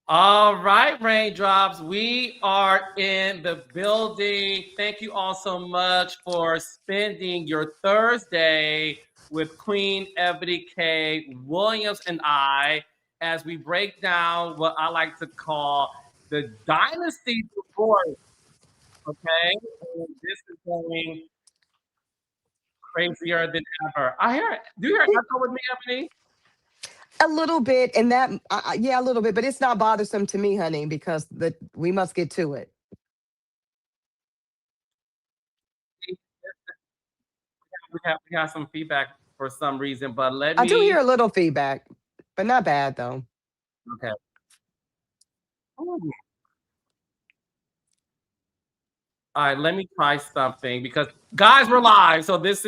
All right, Raindrops, we are in the building. Thank you all so much for spending your Thursday with Queen Ebony K. Williams and I as we break down what I like to call the Dynasty Report. Okay, and this is going crazier than ever. I hear it. Do you hear echo with me, Ebony? A little bit, and that, yeah, a little bit, but it's not bothersome to me, honey, because we must get to it. We have some feedback for some reason, but let I do me. hear a little feedback, but not bad though. Okay. Ooh. All right, let me try something because guys, we're live, so this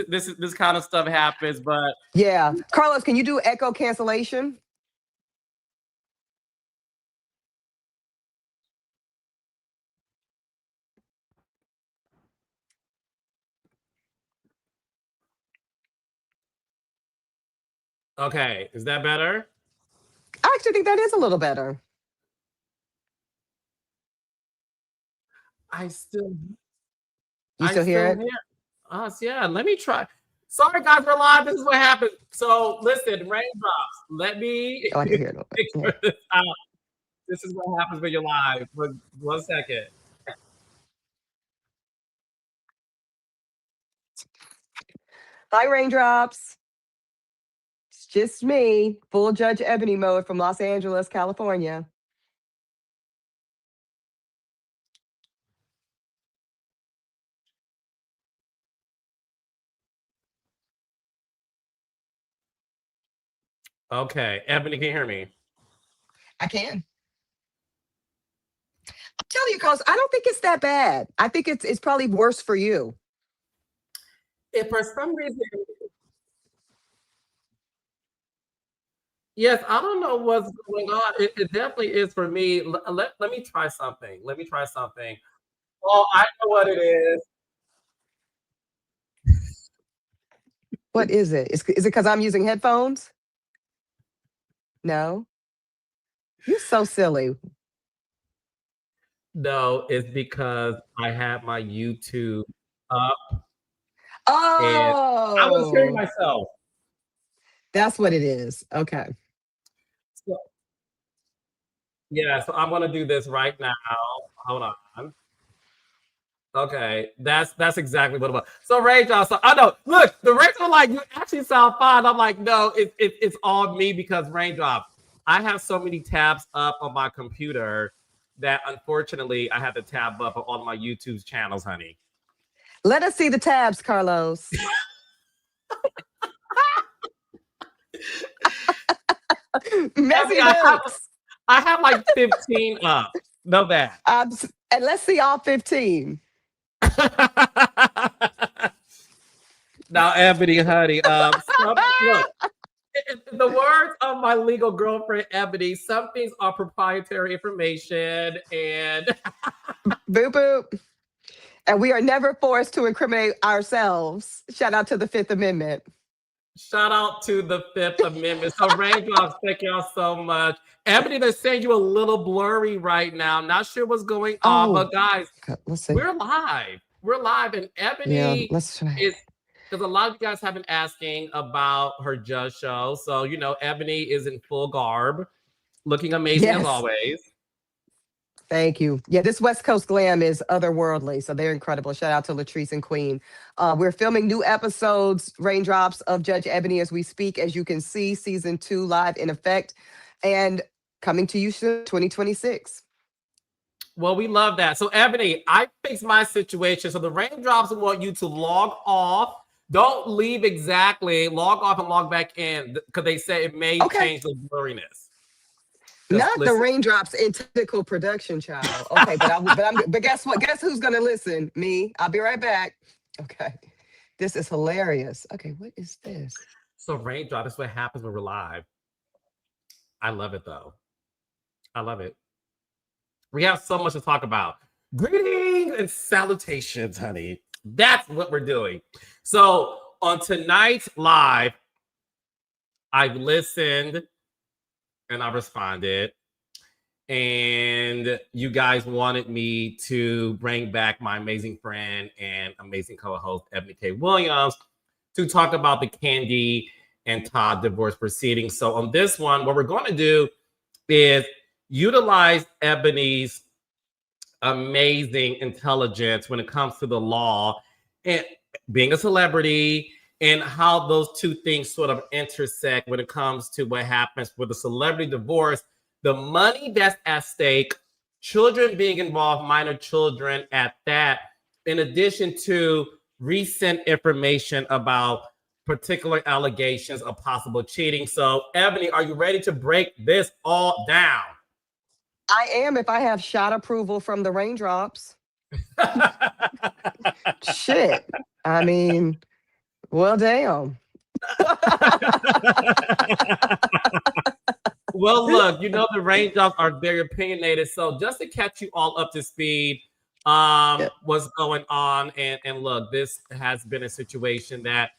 kind of stuff happens. But Yeah, Carlos, can you do echo cancellation? okay, is that better? I actually think that is a little better. I still, You I still hear still it? hear us. Yeah, let me try. Sorry, guys, we're live. This is what happens. So listen, raindrops. Let me Oh, I can hear it a little bit. Yeah. figure this out. This is what happens when you're live. One second. Hi, raindrops. It's just me, full Judge Ebony mode from Los Angeles, California. Okay, Ebony, can you hear me? I can. I'm telling you, Carlos, I don't think it's that bad. I think it's probably worse for you. If for some reason, yes, I don't know what's going on. It definitely is for me. Let me try something. Let me try something. Oh, I know what it is. What is it? Is it because I'm using headphones? No. You're so silly. No, it's because I have my YouTube up and I was hearing Oh, myself. that's what it is. Okay. So, yeah, so I'm gonna do this right now. Hold on. Okay, that's exactly what it was. So Rachel, so I know. Look, the Rachel like you actually sound fine. I'm like, no, it's all me because raindrops. I have so many tabs up on my computer that unfortunately I have to tab up on all of my YouTube's channels, honey. Let us see the tabs, Carlos. Messy Ebony, boots. I have like 15 up. Know that. And let's see all 15. Now, Ebony, honey, look, in the words of my legal girlfriend, Ebony, some things are proprietary information, and Boop, boop. And we are never forced to incriminate ourselves. Shout out to the Fifth Amendment. shout out to the Fifth Amendment. So, raindrops, thank y'all so much. Ebony, they're saying you a little blurry right now. Not sure what's going on, Oh, but guys, God, let's see. we're live. We're live, and Yeah, Ebony let's try. is because a lot of you guys have been asking about her judge show. So, Ebony is in full garb, looking amazing as Yes. always. Thank you. Yeah, this West Coast glam is otherworldly, so they're incredible. Shout out to Latrice and Queen. We're filming new episodes, raindrops of Judge Ebony as we speak. As you can see, season 2 live in effect, and coming to you soon, 2026. Well, we love that. So, Ebony, I fixed my situation. So, the raindrops want you to log off. Don't leave exactly. Log off and log back in because they say it may Okay. change the blurriness. Just Not the listen. raindrops in typical production, child. Okay, but guess what? Guess who's gonna listen? Me. I'll be right back. Okay. This is hilarious. Okay, what is this? So, raindrop, that's what happens when we're live. I love it though. I love it. We have so much to talk about. Greetings and salutations, honey. That's what we're doing. So, on tonight's live, I've listened and I responded. and you guys wanted me to bring back my amazing friend and amazing co-host Eboni K. Williams to talk about the Kandi and Todd divorce proceedings. So on this one, what we're going to do is utilize Eboni's amazing intelligence when it comes to the law and being a celebrity and how those two things sort of intersect when it comes to what happens with a celebrity divorce, the money that's at stake, children being involved, minor children at that, in addition to recent information about particular allegations of possible cheating. So, Eboni, are you ready to break this all down? I am, if I have shot approval from the raindrops. Shit. I mean, well, damn. Well, look, you know the raindrops are very opinionated. So just to catch you all up to speed, what's going on, and look, this has been a situation that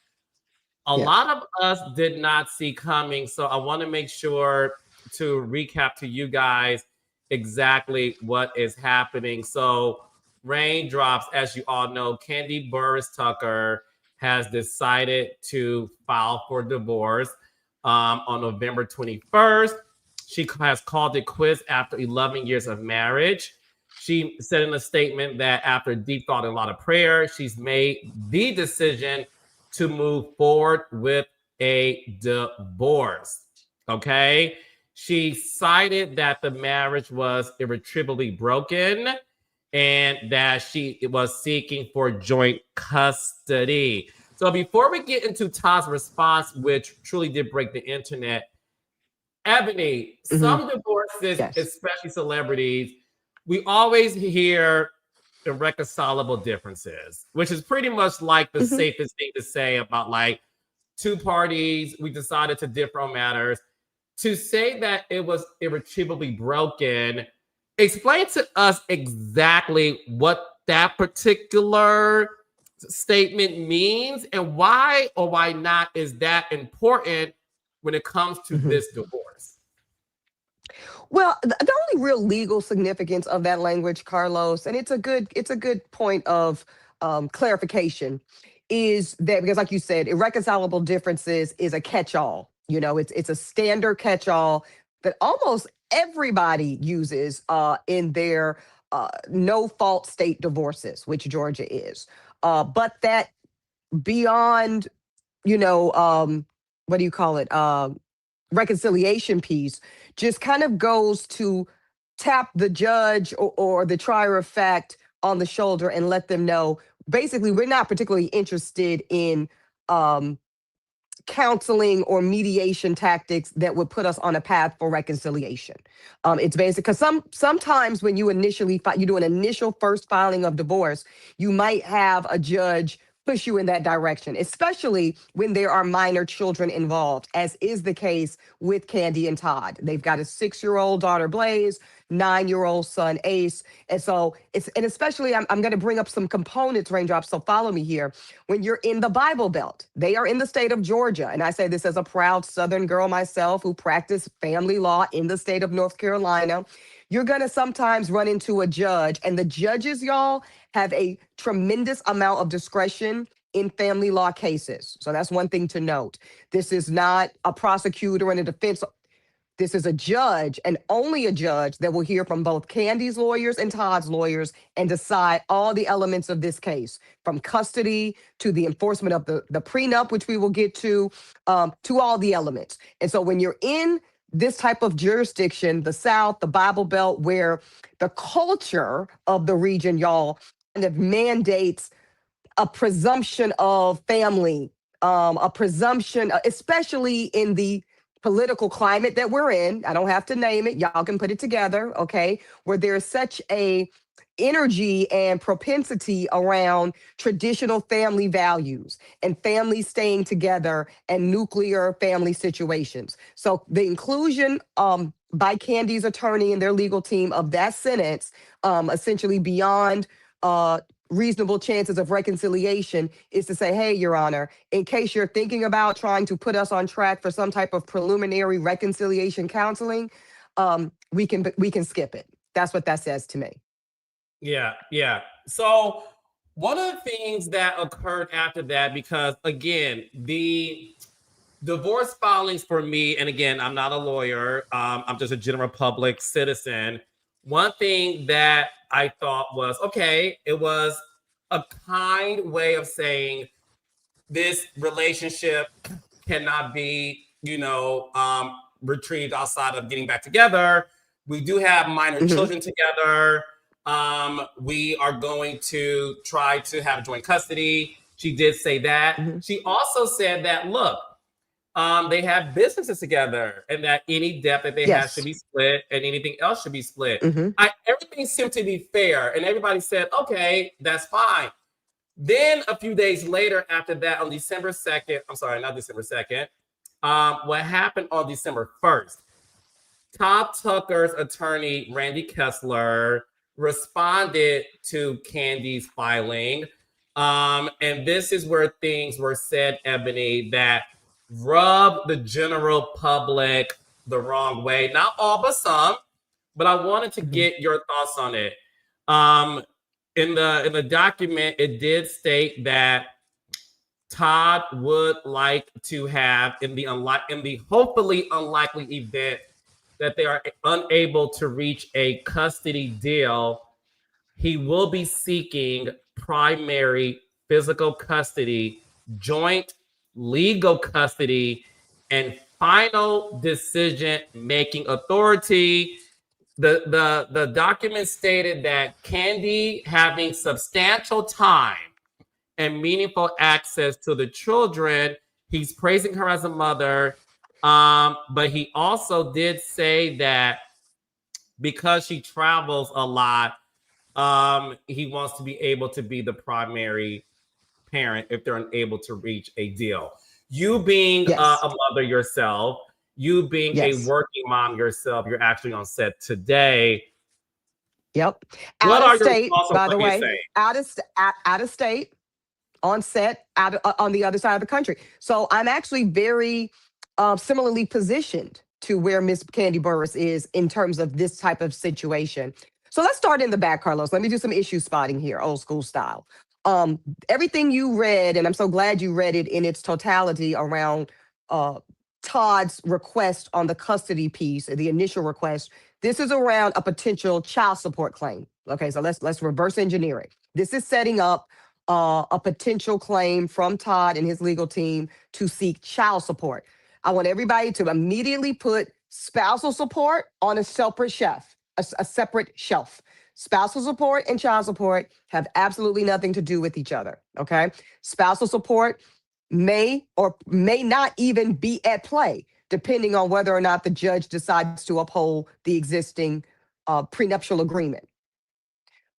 a lot of us did not see coming. So I want to make sure to recap to you guys exactly what is happening. So raindrops, as you all know, Kandi Burris Tucker has decided to file for divorce on November 21st. She has called it quits after 11 years of marriage. She said in a statement that after deep thought and a lot of prayer, she's made the decision to move forward with a divorce. Okay. She cited that the marriage was irretrievably broken and that she was seeking for joint custody. So before we get into Todd's response, which truly did break the internet, Eboni, some divorces, especially celebrities, we always hear irreconcilable differences, which is pretty much like the safest thing to say about like two parties, we decided to differ on matters. To say that it was irretrievably broken, explain to us exactly what that particular statement means and why or why not is that important when it comes to this divorce. Well, the only real legal significance of that language, Carlos, and it's a good point of clarification, is that because, like you said, irreconcilable differences is a catch-all. You know, it's a standard catch-all that almost everybody uses in their no-fault state divorces, which Georgia is. But that beyond, you know, what do you call it? Reconciliation piece just kind of goes to tap the judge or the trier of fact on the shoulder and let them know basically we're not particularly interested in counseling or mediation tactics that would put us on a path for reconciliation. It's basic because sometimes when you initially you do an initial first filing of divorce, you might have a judge push you in that direction, especially when there are minor children involved, as is the case with Kandi and Todd. They've got a 6-year-old daughter, Blaze, 9-year-old son, Ace. And so especially I'm going to bring up some components, raindrops, so follow me here. When you're in the Bible Belt, they are in the state of Georgia. And I say this as a proud Southern girl myself who practiced family law in the state of North Carolina. You're going to sometimes run into a judge, and the judges, y'all, have a tremendous amount of discretion in family law cases. So that's one thing to note. This is not a prosecutor and a defense. This is a judge, and only a judge, that will hear from both Kandi's lawyers and Todd's lawyers and decide all the elements of this case, from custody to the enforcement of the prenup, which we will get to all the elements. And so when you're in this type of jurisdiction, the South, the Bible Belt, where the culture of the region, y'all, kind of mandates a presumption of family, a presumption, especially in the political climate that we're in. I don't have to name it. Y'all can put it together, okay? Where there's such a energy and propensity around traditional family values and families staying together and nuclear family situations. So the inclusion by Kandi's attorney and their legal team of that sentence, essentially beyond reasonable chances of reconciliation, is to say, hey, Your Honor, in case you're thinking about trying to put us on track for some type of preliminary reconciliation counseling, we can skip it. That's what that says to me. Yeah, yeah. So one of the things that occurred after that, because again, the divorce filings for me, and again, I'm not a lawyer, I'm just a general public citizen. One thing that I thought was okay, it was a kind way of saying this relationship cannot be, retrieved outside of getting back together. We do have minor Hmm. children together. We are going to try to have joint custody. She did say that. Hmm. She also said that, look, they have businesses together and that any debt that they have should Yes. be split and anything else should be split. Hmm. Everything seemed to be fair, and everybody said, okay, that's fine. Then a few days later, after that, on December 2nd, I'm sorry, not December 2nd, what happened on December 1st? Todd Tucker's attorney, Randy Kessler, responded to Kandi's filing. And this is where things were said, Eboni, that rubbed the general public the wrong way. Not all, but some. But I wanted to Hmm. get your thoughts on it. Um, in the document, it did state that Todd would like to have in the hopefully unlikely event that they are unable to reach a custody deal, he will be seeking primary physical custody, joint legal custody, and final decision making authority. The document stated that Kandi having substantial time and meaningful access to the children. He's praising her as a mother. But he also did say that because she travels a lot, he wants to be able to be the primary parent if they're unable to reach a deal. You being Yes. a mother yourself, you being a Yes. working mom yourself, you're actually on set today. Yep. What Out of are your state, thoughts on by what the he's way. saying? Out of state, on set, on the other side of the country. So I'm actually very similarly positioned to where Miss Kandi Burris is in terms of this type of situation. So let's start in the back, Carlos. Let me do some issue spotting here, old school style. Um, Everything you read, and I'm so glad you read it in its totality around uh, Todd's request on the custody piece, the initial request. This is around a potential child support claim. Okay, so let's reverse engineer it. This is setting up a potential claim from Todd and his legal team to seek child support. I want everybody to immediately put spousal support on a separate shelf, a separate shelf. Spousal support and child support have absolutely nothing to do with each other. Okay. Spousal support may or may not even be at play, depending on whether or not the judge decides to uphold the existing prenuptial agreement.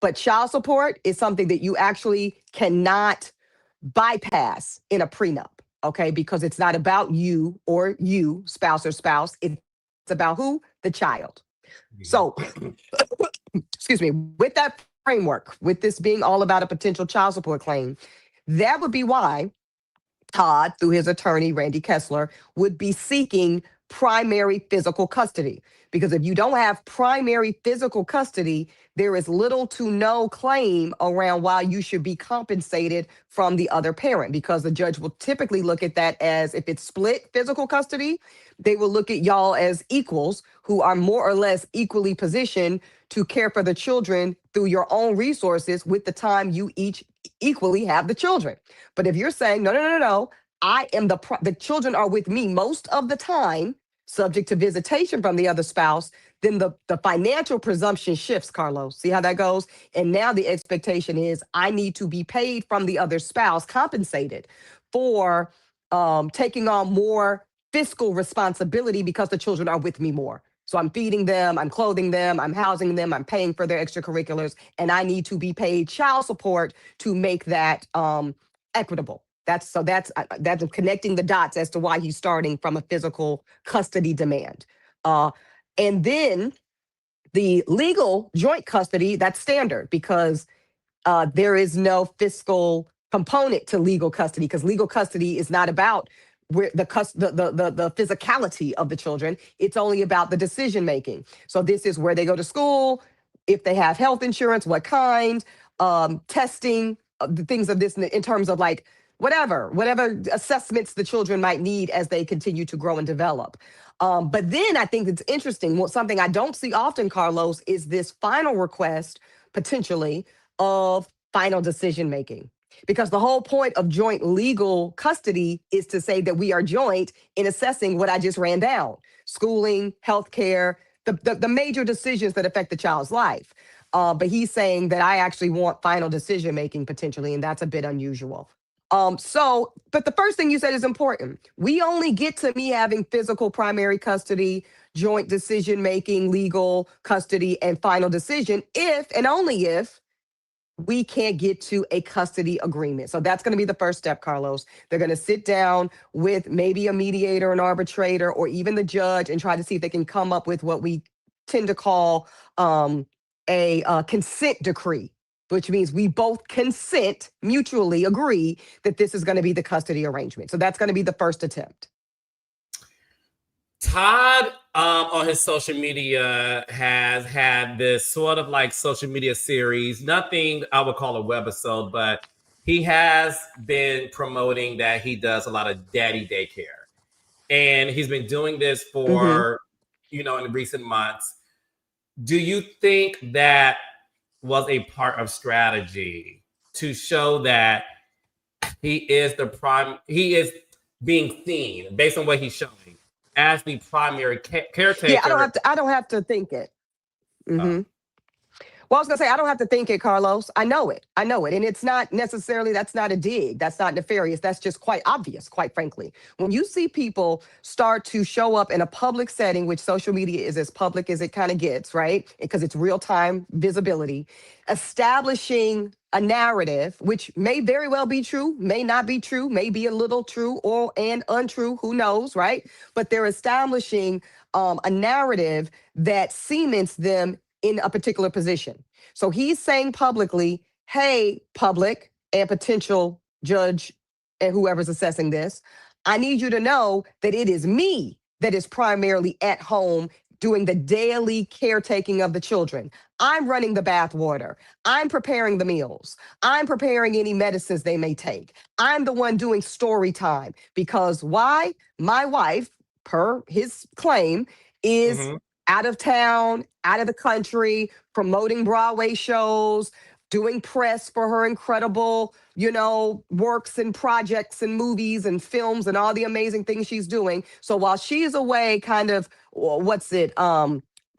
But child support is something that you actually cannot bypass in a prenup, okay? Because it's not about you or you, spouse or spouse. It's about who? The child. So, excuse me, with that framework, with this being all about a potential child support claim, that would be why Todd, through his attorney, Randy Kessler, would be seeking primary physical custody. Because if you don't have primary physical custody, there is little to no claim around why you should be compensated from the other parent. Because the judge will typically look at that as if it's split physical custody, they will look at y'all as equals who are more or less equally positioned to care for the children through your own resources with the time you each equally have the children. But if you're saying, no, no, no, no, no, I am the children are with me most of the time, subject to visitation from the other spouse, then the financial presumption shifts, Carlos. See how that goes? And now the expectation is I need to be paid from the other spouse, compensated for taking on more fiscal responsibility because the children are with me more. So I'm feeding them, I'm clothing them, I'm housing them, I'm paying for their extracurriculars, and I need to be paid child support to make that equitable. That's connecting the dots as to why he's starting from a physical custody demand. Uh, and then the legal joint custody, that's standard because there is no fiscal component to legal custody because legal custody is not about where the physicality of the children. It's only about the decision making. So this is where they go to school, if they have health insurance, what kind, testing, the things of this in terms of like whatever assessments the children might need as they continue to grow and develop. But then I think it's interesting. Well, something I don't see often, Carlos, is this final request potentially of final decision making. Because the whole point of joint legal custody is to say that we are joint in assessing what I just ran down: schooling, healthcare, the major decisions that affect the child's life. But he's saying that I actually want final decision making potentially, and that's a bit unusual. But the first thing you said is important. We only get to me having physical primary custody, joint decision making, legal custody, and final decision if and only if we can't get to a custody agreement. So that's going to be the first step, Carlos. They're going to sit down with maybe a mediator, an arbitrator, or even the judge and try to see if they can come up with what we tend to call a consent decree, which means we both consent, mutually agree that this is going to be the custody arrangement. So that's going to be the first attempt. Todd on his social media has had this sort of like social media series, nothing I would call a webisode, but he has been promoting that he does a lot of daddy daycare. And he's been doing this for, in recent months. Do you think that was a part of strategy to show that he is being seen based on what he's showing as the primary caretaker? Yeah, I don't have to think it. Mm-hmm. Well, I was gonna say, I don't have to think it, Carlos. I know it. And it's not necessarily, that's not a dig. That's not nefarious. That's just quite obvious, quite frankly. When you see people start to show up in a public setting, which social media is as public as it kind of gets, right? Because it's real-time visibility, establishing a narrative, which may very well be true, may not be true, may be a little true and untrue, who knows, right? But they're establishing a narrative that cements them in a particular position. So he's saying publicly, hey, public and potential judge and whoever's assessing this, I need you to know that it is me that is primarily at home doing the daily caretaking of the children. I'm running the bath water. I'm preparing the meals. I'm preparing any medicines they may take. I'm the one doing story time. Because why? My wife, per his claim, is out of town, out of the country, promoting Broadway shows, doing press for her incredible, works and projects and movies and films and all the amazing things she's doing. So while she's away kind of,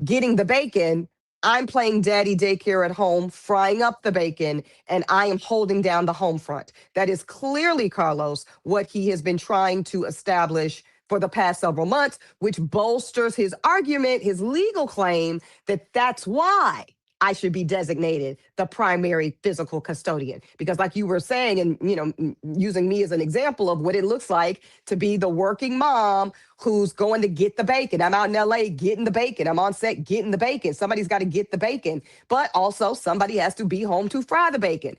getting the bacon, I'm playing daddy daycare at home, frying up the bacon, and I am holding down the home front. That is clearly, Carlos, what he has been trying to establish for the past several months, which bolsters his argument, his legal claim that that's why I should be designated the primary physical custodian. Because like you were saying, and using me as an example of what it looks like to be the working mom who's going to get the bacon. I'm out in LA getting the bacon. I'm on set getting the bacon. Somebody's got to get the bacon, but also somebody has to be home to fry the bacon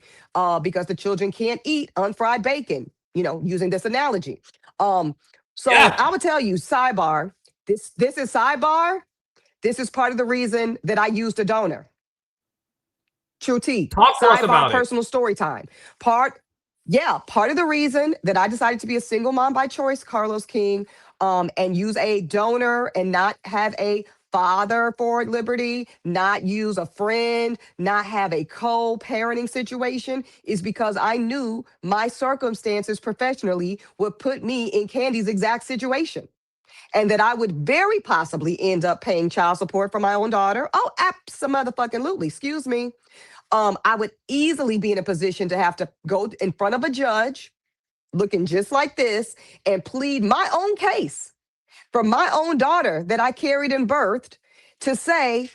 because the children can't eat unfried bacon, using this analogy. So I would tell you, sidebar, this is sidebar. This is part of the reason that I used a donor. True tea. Talk to us about personal story time. Part of the reason that I decided to be a single mom by choice, Carlos King, and use a donor and not have a father for liberty, not use a friend, not have a co-parenting situation is because I knew my circumstances professionally would put me in Kandi's exact situation. And that I would very possibly end up paying child support for my own daughter. Oh, absolutely. Excuse me. I would easily be in a position to have to go in front of a judge looking just like this and plead my own case for my own daughter that I carried and birthed to say,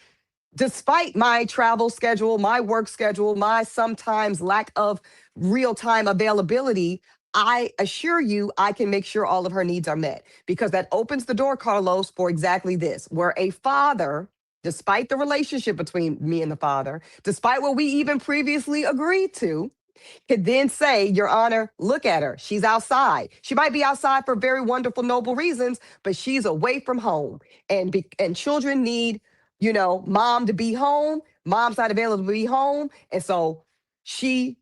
despite my travel schedule, my work schedule, my sometimes lack of real-time availability, I assure you I can make sure all of her needs are met. Because that opens the door, Carlos, for exactly this, where a father, despite the relationship between me and the father, despite what we even previously agreed to, could then say, Your Honor, look at her. She's outside. She might be outside for very wonderful, noble reasons, but she's away from home. And children need, mom to be home. Mom's not available to be home. And so she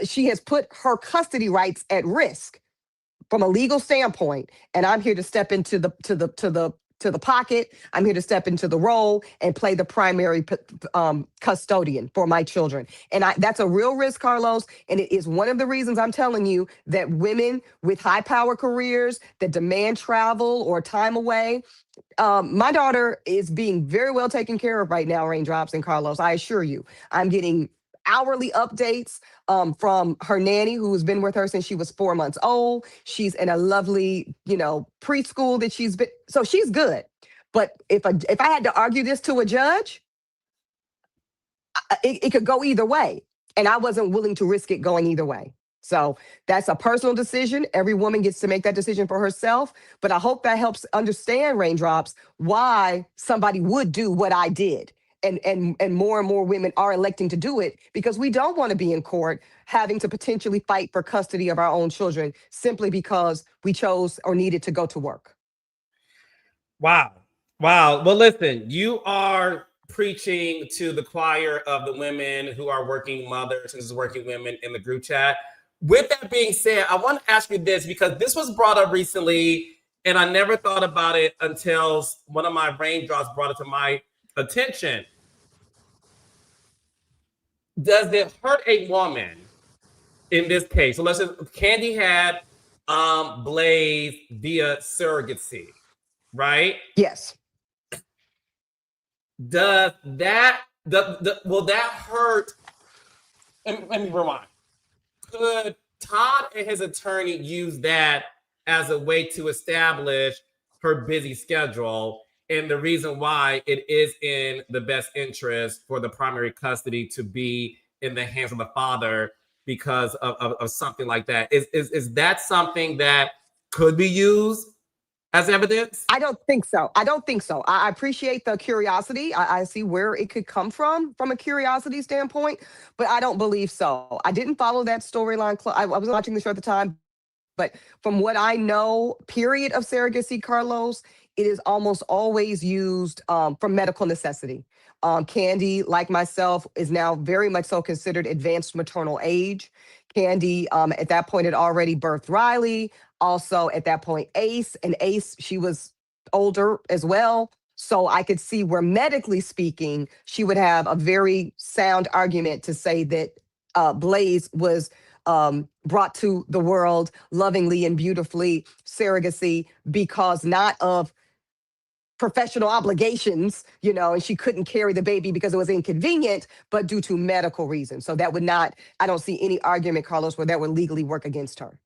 she has put her custody rights at risk from a legal standpoint, and I'm here to step into the pocket. I'm here to step into the role and play the primary custodian for my children. And that's a real risk, Carlos. And it is one of the reasons I'm telling you that women with high power careers that demand travel or time away, my daughter is being very well taken care of right now, Raindrops and Carlos. I assure you, I'm getting hourly updates from her nanny, who has been with her since she was 4 months old. She's in a lovely, preschool that she's been. So she's good. But if I had to argue this to a judge, it could go either way, and I wasn't willing to risk it going either way. So that's a personal decision. Every woman gets to make that decision for herself. But I hope that helps understand, Raindrops, why somebody would do what I did. And more women are electing to do it because we don't want to be in court having to potentially fight for custody of our own children simply because we chose or needed to go to work. Wow. Well, listen, you are preaching to the choir of the women who are working mothers and working women in the group chat. With that being said, I want to ask you this because this was brought up recently and I never thought about it until one of my Raindrops brought it to my attention. Does it hurt a woman in this case? So let's just, Kandi had Blaze via surrogacy, right? Yes. Does that will that hurt? Let me rewind. Could Todd and his attorney use that as a way to establish her busy schedule and the reason why it is in the best interest for the primary custody to be in the hands of the father because of something like that? Is that something that could be used as evidence? I don't think so. I appreciate the curiosity. I see where it could come from a curiosity standpoint, but I don't believe so. I didn't follow that storyline. I was watching the show at the time, but from what I know, period of surrogacy, Carlos, it is almost always used for medical necessity. Kandi, like myself, is now very much so considered advanced maternal age. Kandi, at that point, had already birthed Riley. Also, at that point, Ace. And Ace, she was older as well. So I could see where, medically speaking, she would have a very sound argument to say that Blaze was brought to the world lovingly and beautifully, surrogacy, because not of professional obligations, and she couldn't carry the baby because it was inconvenient, but due to medical reasons. So that would not, I don't see any argument, Carlos, where that would legally work against her.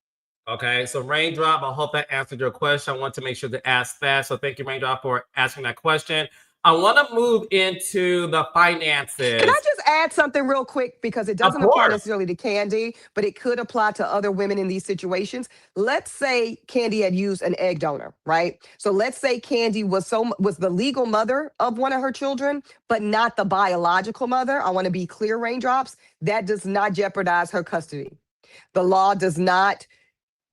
Okay, so Raindrop, I hope that answered your question. I want to make sure to ask that. So thank you, Raindrop, for asking that question. I want to move into the finances. Can I just add something real quick? Because it doesn't apply necessarily to Kandi, but it could apply to other women in these situations. Let's say Kandi had used an egg donor, right? So let's say Kandi was the legal mother of one of her children, but not the biological mother. I want to be clear, Raindrops. That does not jeopardize her custody. The law does not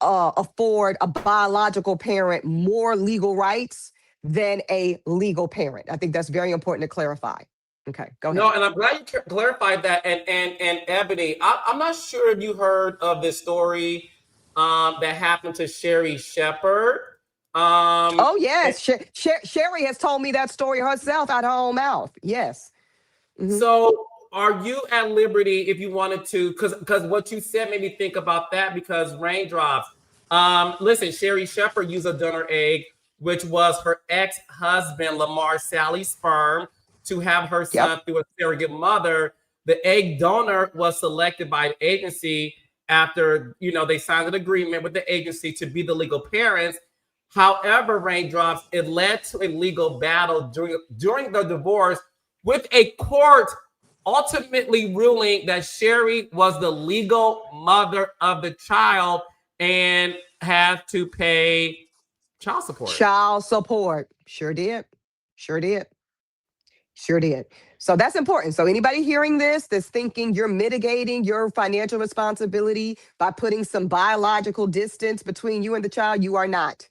afford a biological parent more legal rights than a legal parent. I think that's very important to clarify. Okay, go ahead. No, and I'm glad you clarified that. And Eboni, I'm not sure if you heard of this story that happened to Sherri Shepherd. Oh yes, Sherri has told me that story herself out of her own mouth. Yes. Mm-hmm. So, are you at liberty if you wanted to? Because what you said made me think about that. Because Raindrops, listen, Sherri Shepherd used a donor egg, which was her ex-husband, Lamar Sally's sperm, to have her son through a surrogate mother. The egg donor was selected by the agency after, they signed an agreement with the agency to be the legal parents. However, Raindrops, it led to a legal battle during the divorce, with a court ultimately ruling that Sherri was the legal mother of the child and had to pay child support. Child support. Sure did. Sure did. So that's important. So anybody hearing this that's thinking you're mitigating your financial responsibility by putting some biological distance between you and the child, you are not.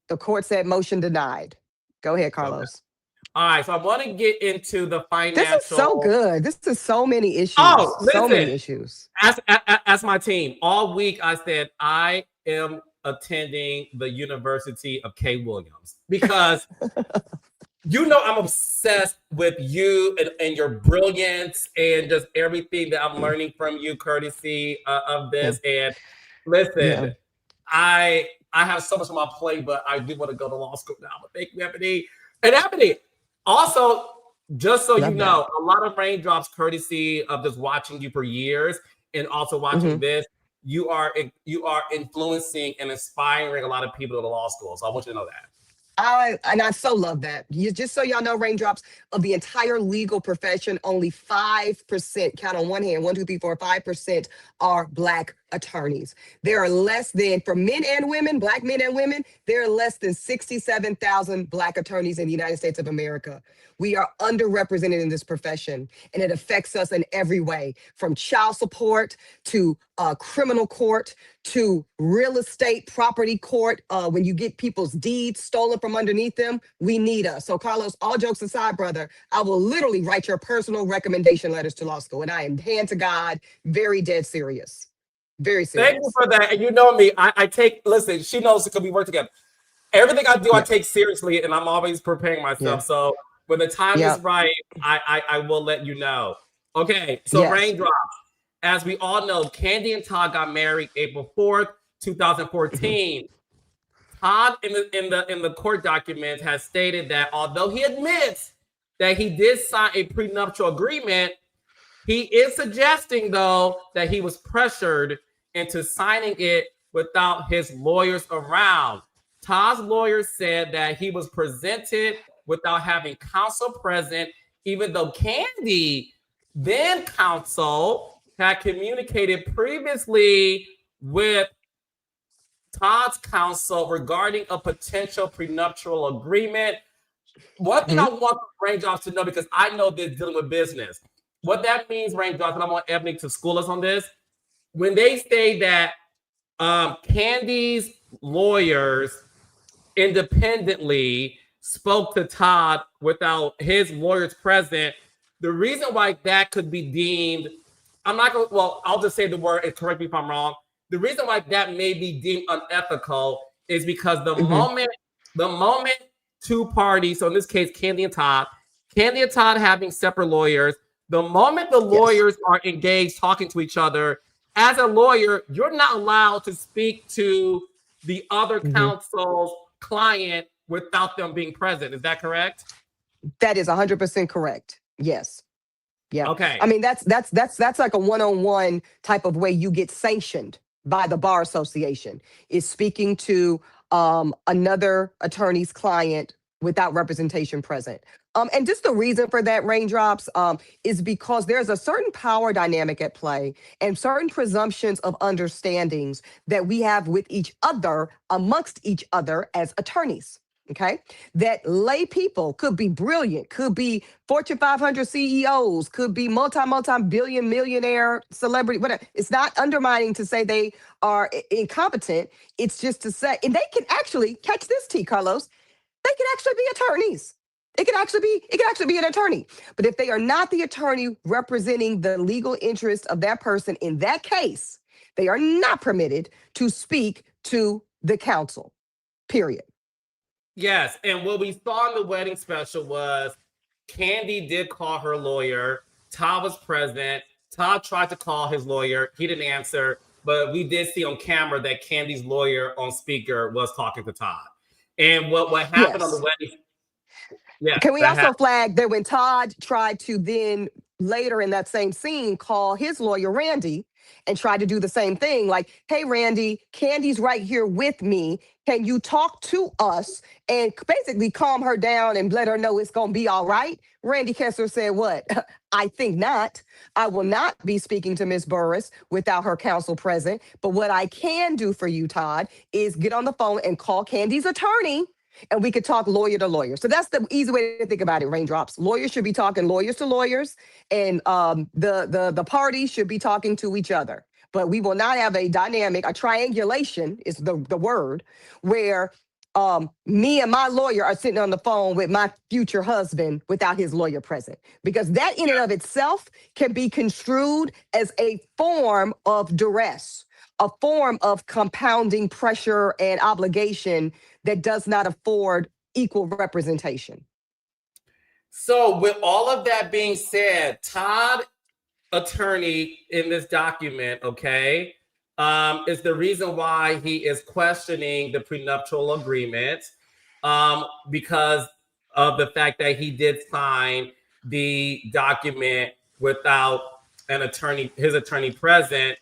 The court said motion denied. Go ahead, Okay. Carlos. All right, so I want to get into the This is so financial. good. This is so many issues. Oh, So many listen, issues. as my team all week, I said I am attending the University of K. Williams because you know I'm obsessed with you and your brilliance and just everything that I'm learning from you, courtesy of Yeah. this. And listen, Yeah. I have so much on my plate, but I do want to go to law school now. But thank you, Ebony. And Ebony, also, just so you Love that. know, a lot of raindrops, courtesy of just watching you for years and also watching Mhm. this. You are influencing and inspiring a lot of people to the law school. So I want you to know that. I so love that. You, just so y'all know, raindrops of the entire legal profession, only 5%, count on one hand, 1, 2, 3, 4, 5% are Black attorneys. There are less than, for men and women, Black men and women, there are less than 67,000 Black attorneys in the United States of America. We are underrepresented in this profession, and it affects us in every way, from child support to criminal court to real estate property court. When you get people's deeds stolen from underneath them, we need us. So Carlos, all jokes aside, brother, I will literally write your personal recommendation letters to law school. And I am hand to God, very dead serious. Very Thank you serious. for that. And you know me, I take, listen, she knows because we work together. Everything I do, I Yeah. take seriously and I'm always preparing Yeah. myself. So when the time Yeah. is right, I will let you know. Okay, so Yes. raindrops. As we all know, Kandi and Todd got married April 4th, Mhm. 2014. Todd in the court documents has stated that although he admits that he did sign a prenuptial agreement, he is suggesting, though, that he was pressured into signing it without his lawyers around. Todd's lawyer said that he was presented without having counsel present, even though Kandi, then counsel, had communicated previously with Todd's counsel regarding a potential prenuptial agreement. One thing I Mhm. want raindrops to know, because I know this dealing with business, what that means, raindrops, and I want Ebony to school us on this. When they say that Candy's lawyers independently spoke to Todd without his lawyers present, the reason why that could be deemed, I'm not going to, well, I'll just say the word and correct me if I'm wrong. The reason why that may be deemed unethical is because Mhm. the moment two parties, so in this case, Kandi and Todd having separate lawyers, the moment the Yes. lawyers are engaged talking to each other, as a lawyer, you're not allowed to speak to the other Mhm. counsel's client without them being present. Is that correct? That is 100% correct. Yes. Yeah. Okay. I mean, that's like a one-on-one type of way you get sanctioned by the bar association, is speaking to another attorney's client without representation present. And just the reason for that, raindrops, is because there's a certain power dynamic at play and certain presumptions of understandings that we have with each other, amongst each other as attorneys. Okay, that lay people could be brilliant, could be Fortune 500 CEOs, could be multi billion millionaire celebrity, whatever. It's not undermining to say they are incompetent. It's just to say, and they can actually catch this, T. Carlos. They can actually be attorneys. It can actually be an attorney. But if they are not the attorney representing the legal interest of that person in that case, they are not permitted to speak to the counsel. Period. Yes. And what we saw in the wedding special was Kandi did call her lawyer. Todd was present. Todd tried to call his lawyer. He didn't answer. But we did see on camera that Candy's lawyer on speaker was talking to Todd. And what happened on the Yes. wedding? Yes, Can we that also happened. flag that when Todd tried to then later in that same scene call his lawyer Randy and tried to do the same thing, like, hey Randy, Candy's right here with me. Can you talk to us and basically calm her down and let her know it's gonna be all right? Randy Kessler said, what? I think not. I will not be speaking to Miss Burris without her counsel present. But what I can do for you, Todd, is get on the phone and call Candy's attorney and we could talk lawyer to lawyer. So that's the easy way to think about it, Raindrops. Lawyers should be talking lawyers to lawyers, and the parties should be talking to each other. But we will not have a dynamic, a triangulation is the word, where me and my lawyer are sitting on the phone with my future husband without his lawyer present. Because that in and of itself can be construed as a form of duress, a form of compounding pressure and obligation that does not afford equal representation. So with all of that being said, Todd, attorney in this document, okay, is the reason why he is questioning the prenuptial agreement, because of the fact that he did sign the document without his attorney present.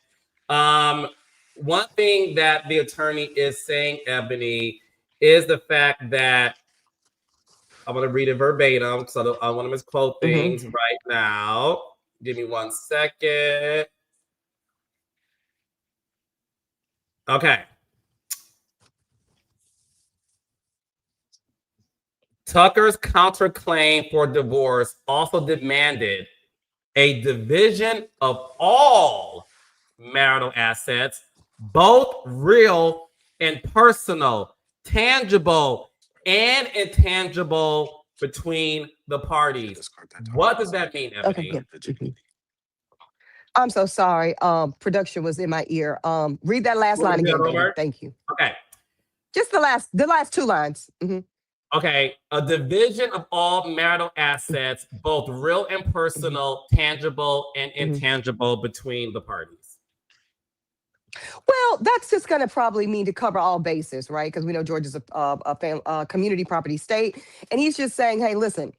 One thing that the attorney is saying, Eboni, is the fact that I'm going to read it verbatim because I want to misquote things right now. Give me 1 second. Okay. Tucker's counterclaim for divorce also demanded a division of all marital assets, both real and personal, tangible and intangible, between the parties. What does that mean, Eboni? Okay. I'm so sorry. Production was in my ear. Read that last line again, baby. Thank you. Okay. Just the last 2 lines. Okay, a division of all marital assets, both real and personal, tangible and intangible, between the parties. Well, that's just going to probably mean to cover all bases, right? Because we know Georgia's a community property state. And he's just saying, hey, listen,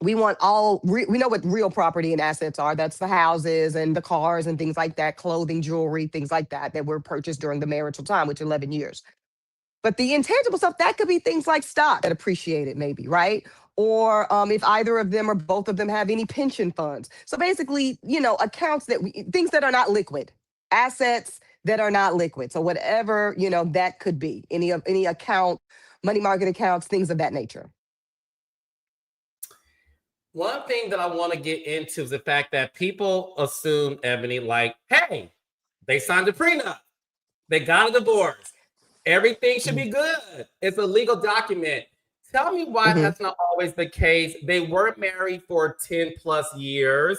we want we know what real property and assets are. That's the houses and the cars and things like that, clothing, jewelry, things like that were purchased during the marital time, which 11 years. But the intangible stuff, that could be things like stock that appreciated maybe, right? Or if either of them or both of them have any pension funds. So basically, accounts things that are not liquid, assets that are not liquid. So whatever, that could be any account, money market accounts, things of that nature. One thing that I want to get into is the fact that people assume, Eboni, like, hey, they signed a prenup, they got a divorce, everything should be good. It's a legal document. Tell me why that's not always the case. They weren't married for 10 plus years.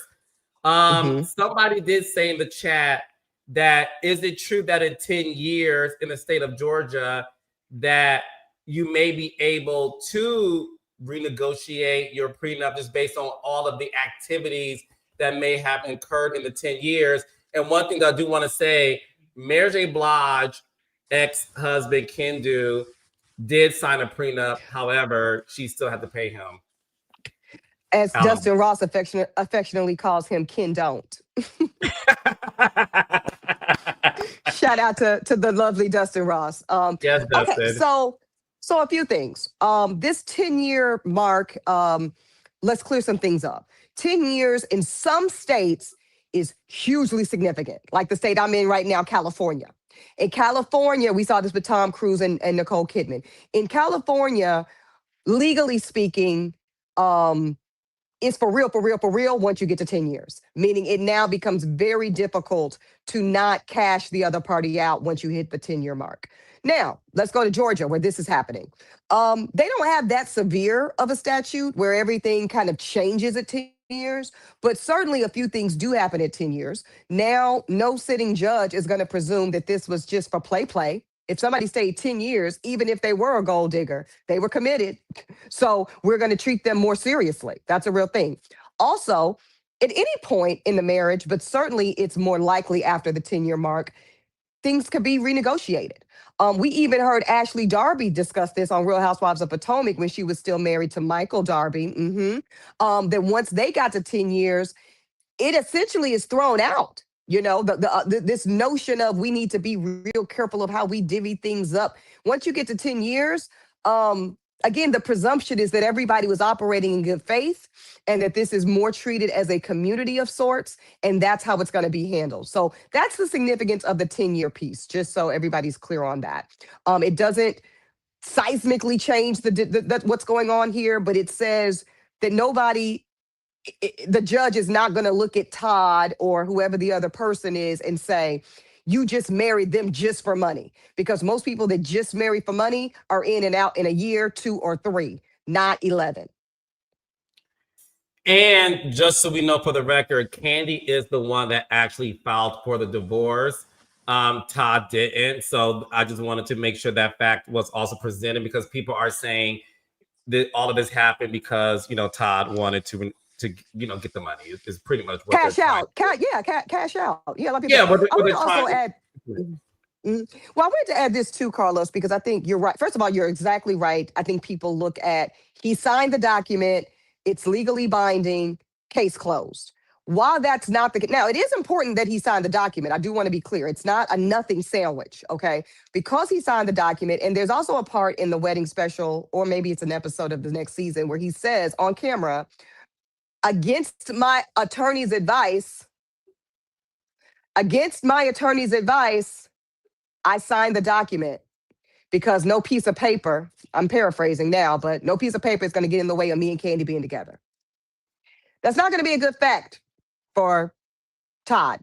Somebody did say in the chat that, is it true that in 10 years in the state of Georgia that you may be able to renegotiate your prenup just based on all of the activities that may have occurred in the 10 years? And one thing that I do want to say, Mary J. Blige, ex-husband Kandi, did sign a prenup. However, she still had to pay him. As Dustin Ross affectionately calls him, Ken Don't. Shout out to the lovely Dustin Ross. Yes, Dustin. Okay, so a few things. This 10-year mark, let's clear some things up. 10 years in some states is hugely significant, like the state I'm in right now, California. In California, we saw this with Tom Cruise and Nicole Kidman. In California, legally speaking, it's for real once you get to 10 years, meaning it now becomes very difficult to not cash the other party out once you hit the 10-year mark. Now, let's go to Georgia where this is happening. They don't have that severe of a statute where everything kind of changes at 10 years, but certainly a few things do happen at 10 years. Now, no sitting judge is going to presume that this was just for play. If somebody stayed 10 years, even if they were a gold digger, they were committed. So we're going to treat them more seriously. That's a real thing. Also, at any point in the marriage, but certainly it's more likely after the 10-year mark, things could be renegotiated. We even heard Ashley Darby discuss this on Real Housewives of Potomac when she was still married to Michael Darby. That once they got to 10 years, it essentially is thrown out. This notion of we need to be real careful of how we divvy things up. Once you get to 10 years, again, the presumption is that everybody was operating in good faith and that this is more treated as a community of sorts, and that's how it's going to be handled. So that's the significance of the 10-year piece, just so everybody's clear on that. It doesn't seismically change what's going on here, but it says that the judge is not going to look at Todd or whoever the other person is and say, you just married them just for money. Because most people that just marry for money are in and out in a year, 2 or 3, not 11. And just so we know for the record, Kandi is the one that actually filed for the divorce. Todd didn't. So I just wanted to make sure that fact was also presented, because people are saying that all of this happened because, Todd wanted to get the money. Is pretty much what Cash they're trying out. Cash out. Yeah, a lot of people. Yeah, I what want they're to also trying add. Well, I wanted to add this too, Carlos, because I think you're right. First of all, you're exactly right. I think people look at, he signed the document, it's legally binding, case closed. While that's not the case, now it is important that he signed the document. I do want to be clear. It's not a nothing sandwich, okay? Because he signed the document, and there's also a part in the wedding special, or maybe it's an episode of the next season, where he says on camera, against my attorney's advice, I signed the document, because no piece of paper, I'm paraphrasing now, but no piece of paper is going to get in the way of me and Kandi being together. That's not going to be a good fact for Todd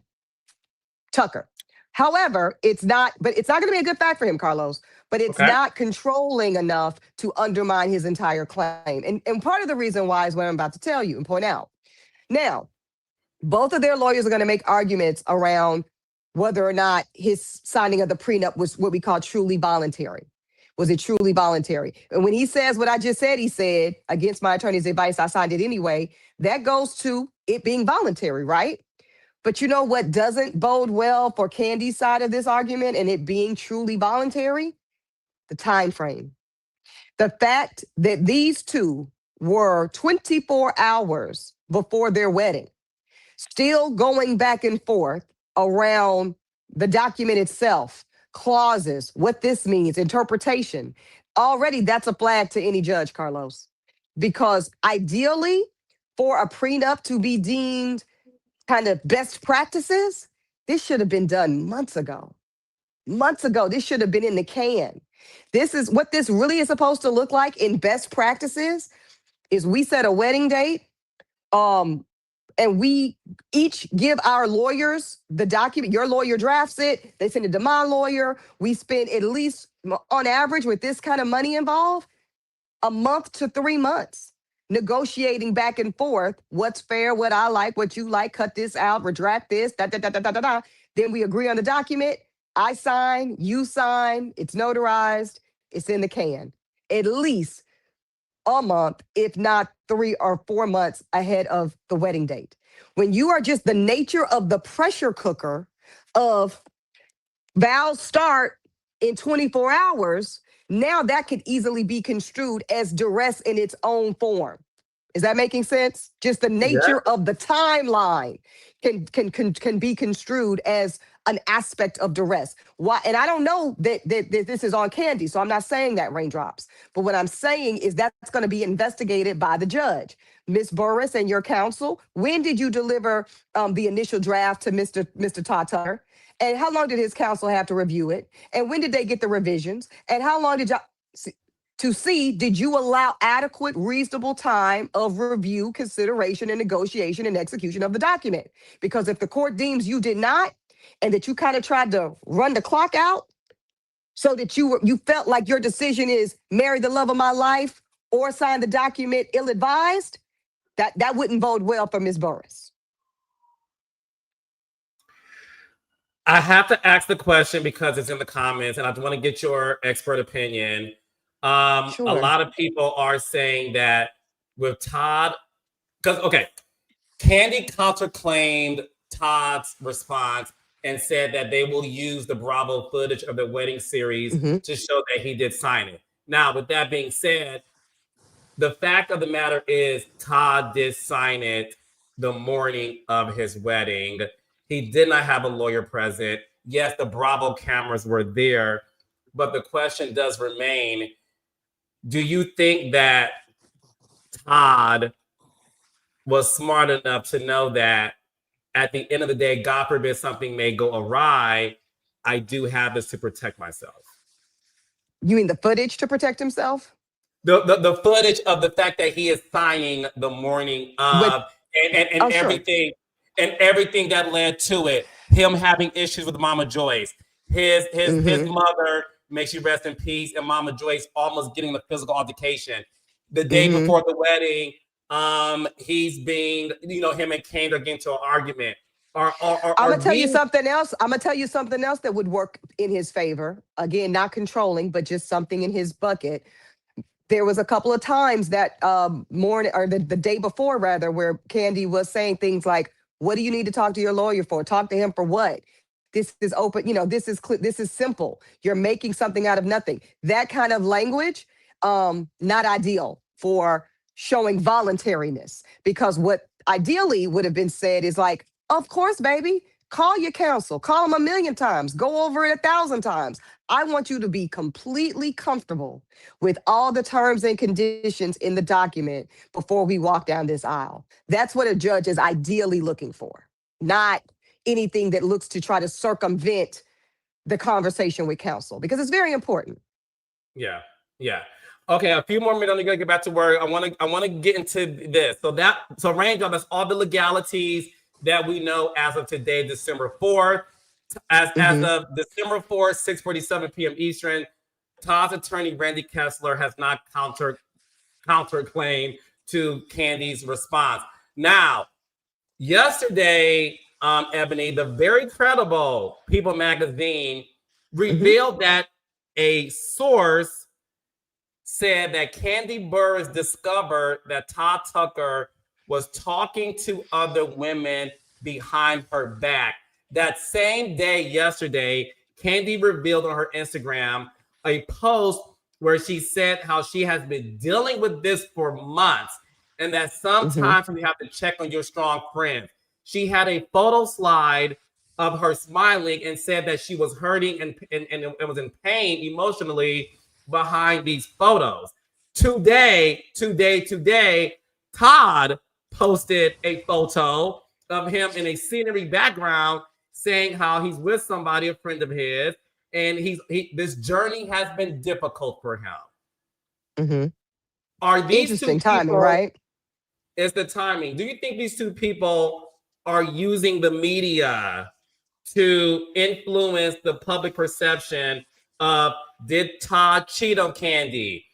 Tucker. However, it's not going to be a good fact for him, Carlos, but it's not controlling enough to undermine his entire claim. And part of the reason why is what I'm about to tell you and point out. Now, both of their lawyers are going to make arguments around whether or not his signing of the prenup was what we call truly voluntary. Was it truly voluntary? And when he says what I just said, he said, against my attorney's advice, I signed it anyway. That goes to it being voluntary, right? But you know what doesn't bode well for Kandi's side of this argument and it being truly voluntary? The time frame. The fact that these two were 24 hours before their wedding, still going back and forth around the document itself, clauses, what this means, interpretation. Already that's a flag to any judge, Carlos. Because ideally, for a prenup to be deemed kind of best practices, this should have been done months ago. Months ago, this should have been in the can. This is what this really is supposed to look like in best practices is we set a wedding date, and we each give our lawyers the document. Your lawyer drafts it. They send it to my lawyer. We spend at least, on average, with this kind of money involved, a month to 3 months negotiating back and forth. What's fair, what I like, what you like, cut this out, retract this, da, da, da, da, da, da, da. Then we agree on the document. I sign, you sign, it's notarized, it's in the can. At least a month, if not 3 or 4 months ahead of the wedding date. When you are just the nature of the pressure cooker of vows start in 24 hours, now that could easily be construed as duress in its own form. Is that making sense? Just the nature of the timeline can be construed as an aspect of duress. Why? And I don't know that this is on Kandi, so I'm not saying that, Raindrops. But what I'm saying is that's going to be investigated by the judge. Ms. Burris and your counsel, when did you deliver the initial draft to Mr. Todd Tucker? And how long did his counsel have to review it? And when did they get the revisions? And how long did y'all see, did you allow adequate, reasonable time of review, consideration, and negotiation and execution of the document? Because if the court deems you did not, and that you kind of tried to run the clock out so that you felt like your decision is marry the love of my life or sign the document ill-advised, that wouldn't bode well for Ms. Burris. I have to ask the question because it's in the comments and I want to get your expert opinion. Sure. A lot of people are saying that with Todd, because, Kandi counterclaimed Todd's response and said that they will use the Bravo footage of the wedding series to show that he did sign it. Now, with that being said, the fact of the matter is Todd did sign it the morning of his wedding. He did not have a lawyer present. Yes, the Bravo cameras were there, but the question does remain, do you think that Todd was smart enough to know that at the end of the day, God forbid something may go awry, I do have this to protect myself? You mean the footage to protect himself? The footage of the fact that he is signing the morning With of and oh sure. everything that led to it. Him having issues with Mama Joyce, his Mm-hmm. mother, may she rest in peace, and Mama Joyce almost getting the physical altercation. The day Mm-hmm. before the wedding, he's being, him and Kane are getting to an argument. I'm Are gonna tell you we? something else. I'm gonna tell you something else that would work in his favor. Again, not controlling, but just something in his bucket. There was a couple of times that morning or the day before rather, where Kandi was saying things like, "What do you need to talk to your lawyer for? Talk to him for what? This is open. This is this is simple. You're making something out of nothing." That kind of language, not ideal for showing voluntariness, because what ideally would have been said is like, "Of course, baby. Call your counsel. Call them a million times. Go over it 1,000 times. I want you to be completely comfortable with all the terms and conditions in the document before we walk down this aisle." That's what a judge is ideally looking for, not anything that looks to try to circumvent the conversation with counsel, because it's very important. Yeah, yeah. Okay, a few more minutes. I'm gonna get back to work. I want to get into this. So Ranger, that's all the legalities that we know as of today, December 4th. As Hmm. of December 4th, 6:47 p.m. Eastern, Todd's attorney Randy Kessler has not counterclaim to Kandi's response. Now, yesterday, Ebony, the very credible People magazine Hmm. revealed that a source said that Kandi Burruss discovered that Todd Tucker was talking to other women behind her back. That same day, yesterday, Kandi revealed on her Instagram a post where she said how she has been dealing with this for months and that Hmm. sometimes we have to check on your strong friends. She had a photo slide of her smiling and said that she was hurting and was in pain emotionally behind these photos. Today, Todd posted a photo of him in a scenery background saying how he's with somebody, a friend of his, and this journey has been difficult for him. Hmm. Are these two Interesting timing, people, right? is the timing? Do you think these two people are using the media to influence the public perception of, did Todd cheat on Kandi?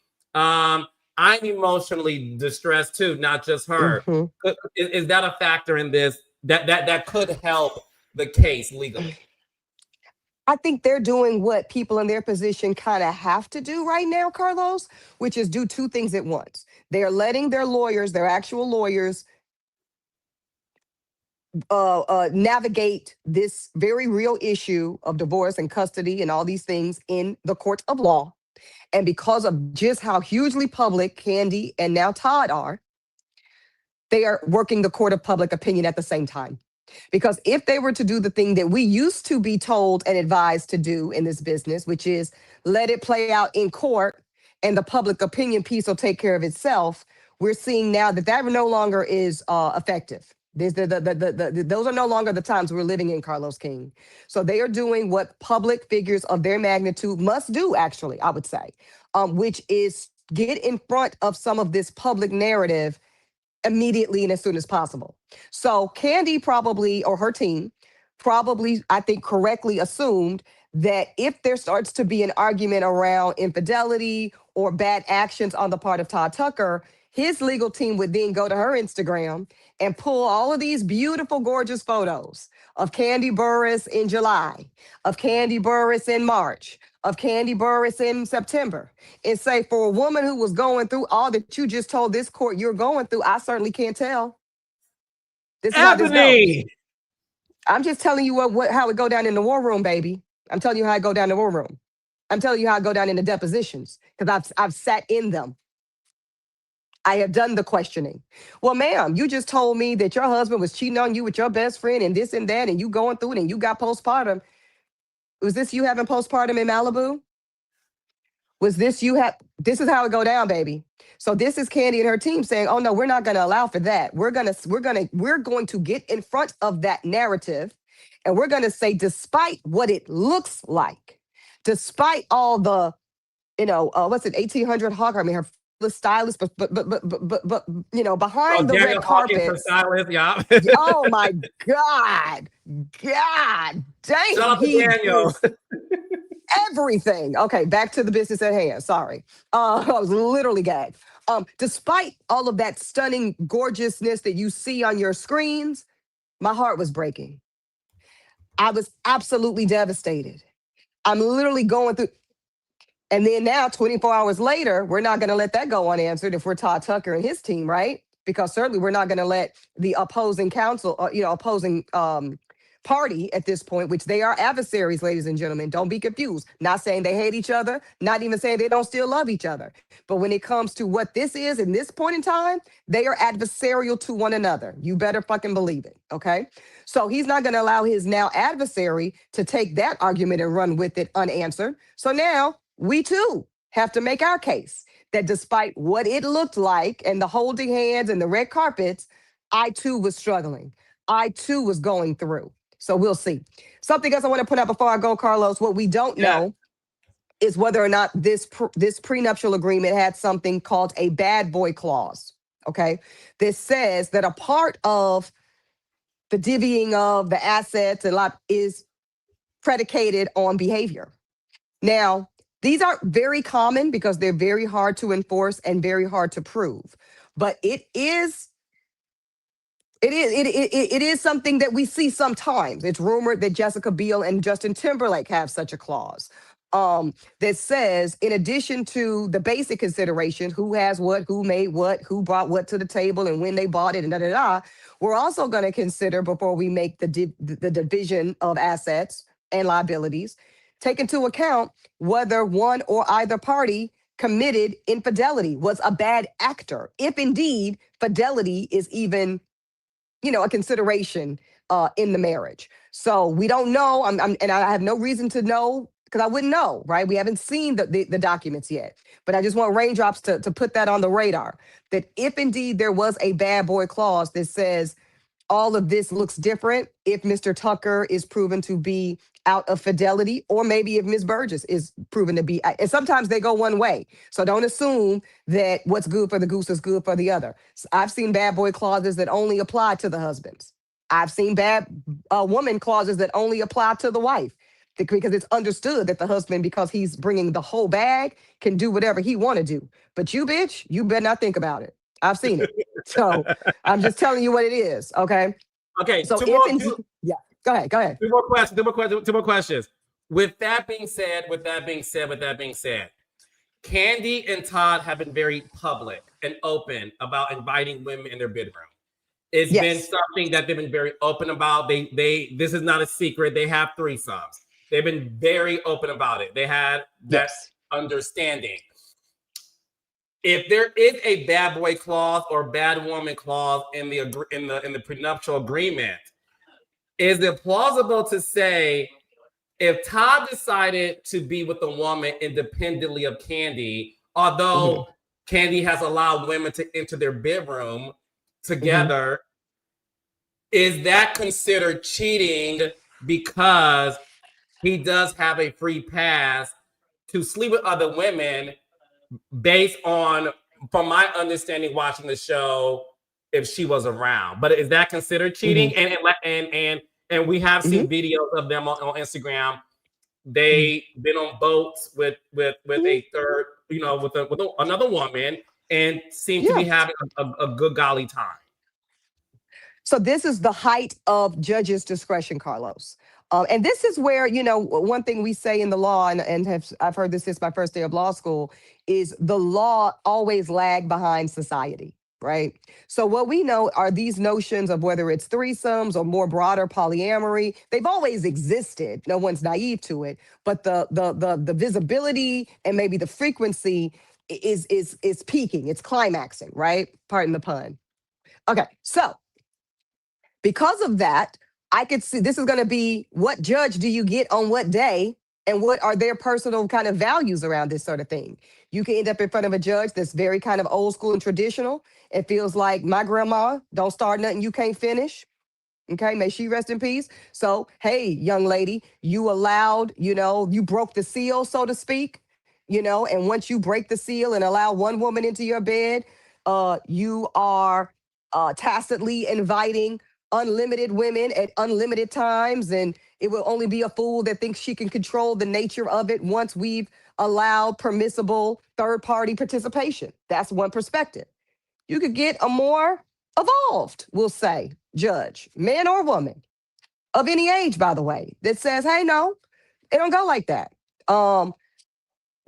I'm emotionally distressed too, not just her. Hmm. Is that a factor in this that could help the case legally? I think they're doing what people in their position kind of have to do right now, Carlos, which is do two things at once. They are letting their lawyers, their actual lawyers, navigate this very real issue of divorce and custody and all these things in the court of law. And because of just how hugely public Kandi and now Todd are, they are working the court of public opinion at the same time. Because if they were to do the thing that we used to be told and advised to do in this business, which is let it play out in court and the public opinion piece will take care of itself, we're seeing now that that no longer is effective. Those are no longer the times we're living in, Carlos King. So they are doing what public figures of their magnitude must do, actually, I would say, which is get in front of some of this public narrative immediately and as soon as possible. So Kandi probably, or her team, probably, I think, correctly assumed that if there starts to be an argument around infidelity or bad actions on the part of Todd Tucker, his legal team would then go to her Instagram and pull all of these beautiful, gorgeous photos of Kandi Burruss in July, of Kandi Burruss in March, of Kandi Burruss in September, and say, for a woman who was going through all that you just told this court you're going through, I certainly can't tell. This is how this goes. Ebony, I'm just telling you what how it go down in the war room, baby. I'm telling you how I go down in the war room. I'm telling you how I go down in the depositions because I've sat in them. I have done the questioning. Well, ma'am, you just told me that your husband was cheating on you with your best friend and this and that, and you going through it and you got postpartum. Was this you having postpartum in Malibu? Was this you have? This is how it go down, baby. So this is Kandi and her team saying, "Oh no, we're not going to allow for that. We're going to get in front of that narrative, and we're going to say, despite what it looks like, despite all the what's it, 1800 Hawk? I mean, her the stylist, but Oh, behind the red Daniel Hawkins for carpets. stylist, yeah. Oh my God, God Shout damn, out to he Daniel. is everything. Okay, back to the business at hand. Sorry, I was literally gagged. Despite all of that stunning gorgeousness that you see on your screens, my heart was breaking. I was absolutely devastated. I'm literally going through. And then now, 24 hours later, we're not going to let that go unanswered if we're Todd Tucker and his team, right? Because certainly we're not going to let the opposing counsel, opposing party at this point, which they are adversaries, ladies and gentlemen. Don't be confused. Not saying they hate each other, not even saying they don't still love each other. But when it comes to what this is in this point in time, they are adversarial to one another. You better fucking believe it. Okay. So he's not going to allow his now adversary to take that argument and run with it unanswered. So now we too have to make our case that despite what it looked like and the holding hands and the red carpets, I too was struggling. I too was going through. So we'll see. Something else I want to put out before I go, Carlos. What we don't Yeah. know is whether or not this prenuptial agreement had something called a bad boy clause. Okay, this says that a part of the divvying of the assets and lot is predicated on behavior. Now, these are very common because they're very hard to enforce and very hard to prove. But it is something that we see sometimes. It's rumored that Jessica Biel and Justin Timberlake have such a clause that says, in addition to the basic consideration, who has what, who made what, who brought what to the table, and when they bought it, and da da da, we're also going to consider before we make the division of assets and liabilities, take into account whether one or either party committed infidelity, was a bad actor, if indeed fidelity is even a consideration in the marriage. So we don't know. And I have no reason to know because I wouldn't know, right? We haven't seen the documents yet. But I just want Raindrops to put that on the radar, that if indeed there was a bad boy clause that says all of this looks different if Mr. Tucker is proven to be out of fidelity, or maybe if Ms. Burgess is proven to be. And sometimes they go one way. So don't assume that what's good for the goose is good for the other. I've seen bad boy clauses that only apply to the husbands. I've seen bad woman clauses that only apply to the wife because it's understood that the husband, because he's bringing the whole bag, can do whatever he want to do. But you, bitch, you better not think about it. I've seen it. So I'm just telling you what it is. Okay. Okay. So yeah, go ahead. Two more questions. With that being said, Kandi and Todd have been very public and open about inviting women in their bedroom. It's been something that they've been very open about. This is not a secret. They have threesomes. They've been very open about it. They had that understanding. If there is a bad boy clause or bad woman clause in the prenuptial agreement, is it plausible to say if Todd decided to be with a woman independently of Kandi, although Kandi has allowed women to enter their bedroom together, is that considered cheating because he does have a free pass to sleep with other women based on, from my understanding, watching the show, if she was around? But is that considered cheating? And we have seen videos of them on Instagram. They've been on boats with a third, with another woman, and seem to be having a good golly time. So this is the height of judges' discretion, Carlos. And this is where, one thing we say in the law, and I've heard this since my first day of law school, is the law always lag behind society, right? So what we know are these notions of whether it's threesomes or more broader polyamory. They've always existed. No one's naive to it, but the visibility and maybe the frequency is peaking. It's climaxing, right? Pardon the pun. Okay, so because of that, I could see this is going to be what judge do you get on what day, and what are their personal kind of values around this sort of thing. You can end up in front of a judge that's very kind of old school and traditional. It feels like my grandma, don't start nothing you can't finish. Okay, may she rest in peace. So, hey, young lady, you allowed, you broke the seal, so to speak. and once you break the seal and allow one woman into your bed, you are tacitly inviting unlimited women at unlimited times, and it will only be a fool that thinks she can control the nature of it once we've allowed permissible third party participation. That's one perspective. You could get a more evolved, we'll say, judge, man or woman, of any age, by the way, that says, hey, no, it don't go like that.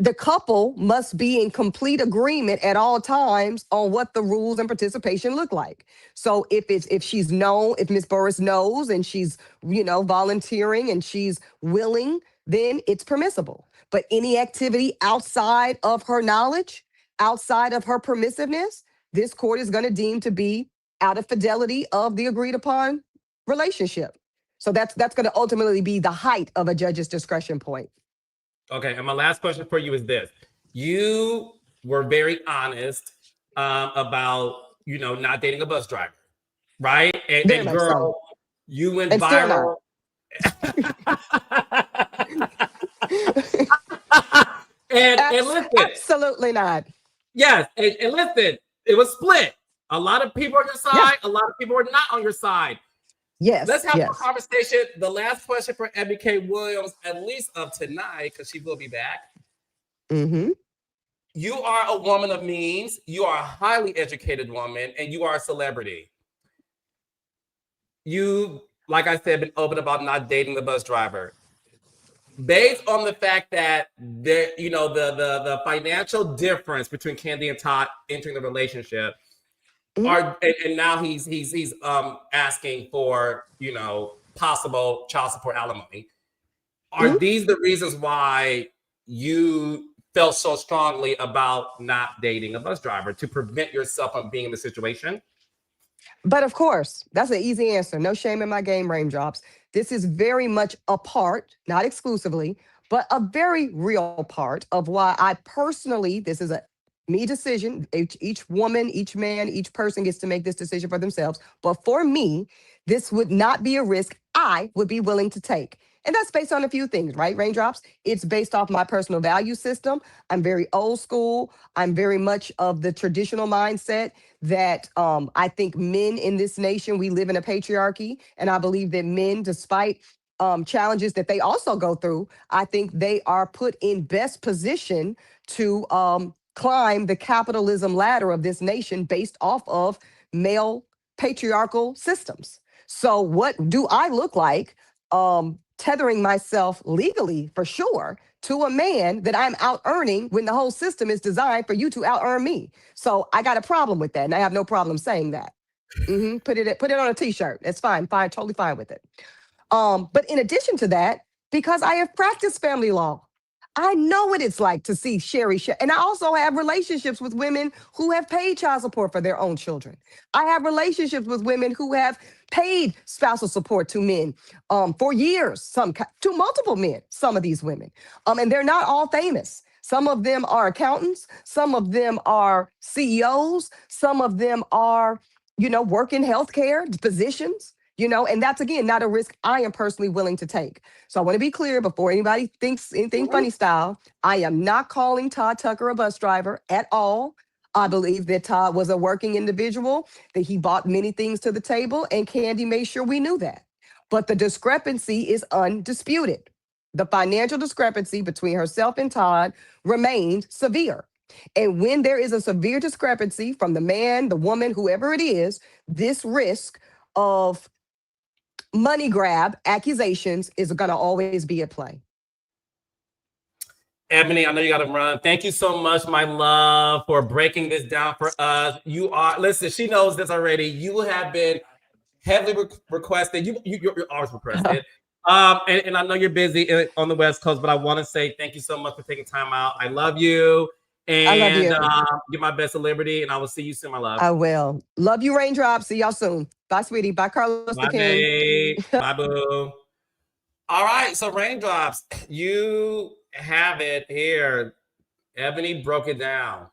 The couple must be in complete agreement at all times on what the rules and participation look like. So if Miss Burris knows and she's, volunteering and she's willing, then it's permissible. But any activity outside of her knowledge, outside of her permissiveness, this court is going to deem to be out of fidelity of the agreed upon relationship. So that's going to ultimately be the height of a judge's discretion point. Okay, and my last question for you is this. You were very honest about, not dating a bus driver, right? And girl, so. You went viral. and listen. Absolutely not. Yes, and listen, it was split. A lot of people on your side, a lot of people are not on your side. Yes. Let's have a conversation. The last question for Eboni K. Williams, at least of tonight, because she will be back. Mm-hmm. You are a woman of means. You are a highly educated woman, and you are a celebrity. You, like I said, been open about not dating the bus driver. Based on the fact that there, the financial difference between Kandi and Todd entering the relationship. And now he's asking for possible child support alimony. Are these the reasons why you felt so strongly about not dating a bus driver, to prevent yourself from being in the situation? But of course, that's an easy answer. No shame in my game, Raindrops. This is very much a part, not exclusively, but a very real part of why I personally, this is a me decision. Each woman, each man, each person gets to make this decision for themselves. But for me, this would not be a risk I would be willing to take. And that's based on a few things, right, Raindrops? It's based off my personal value system. I'm very old school. I'm very much of the traditional mindset that I think men in this nation, we live in a patriarchy. And I believe that men, despite challenges that they also go through, I think they are put in best position to climb the capitalism ladder of this nation based off of male patriarchal systems. So what do I look like tethering myself legally, for sure, to a man that I'm out earning when the whole system is designed for you to out earn me? So I got a problem with that, and I have no problem saying that. Put it on a t-shirt. It's fine, totally fine with it. But in addition to that, because I have practiced family law, I know what it's like to see Sherry. And I also have relationships with women who have paid child support for their own children. I have relationships with women who have paid spousal support to men for years, to multiple men, some of these women. And they're not all famous. Some of them are accountants. Some of them are CEOs. Some of them are, work in healthcare positions. And that's, again, not a risk I am personally willing to take. So I want to be clear before anybody thinks anything funny style. I am not calling Todd Tucker a bus driver at all. I believe that Todd was a working individual, that he brought many things to the table, and Kandi made sure we knew that. But the discrepancy is undisputed. The financial discrepancy between herself and Todd remained severe. And when there is a severe discrepancy from the man, the woman, whoever it is, this risk of money grab accusations is going to always be at play. Eboni, I know you got to run. Thank you so much, my love, for breaking this down for us. Listen, she knows this already. You have been heavily requested. You're always requested. And I know you're busy on the West Coast, but I want to say thank you so much for taking time out. I love you. And I love you. Give my best to Liberty, and I will see you soon, my love. I will. Love you, Raindrops. See y'all soon. Bye, sweetie. Bye, Carlos the King. Bye, boo. All right, so Raindrops, you have it here. Eboni broke it down.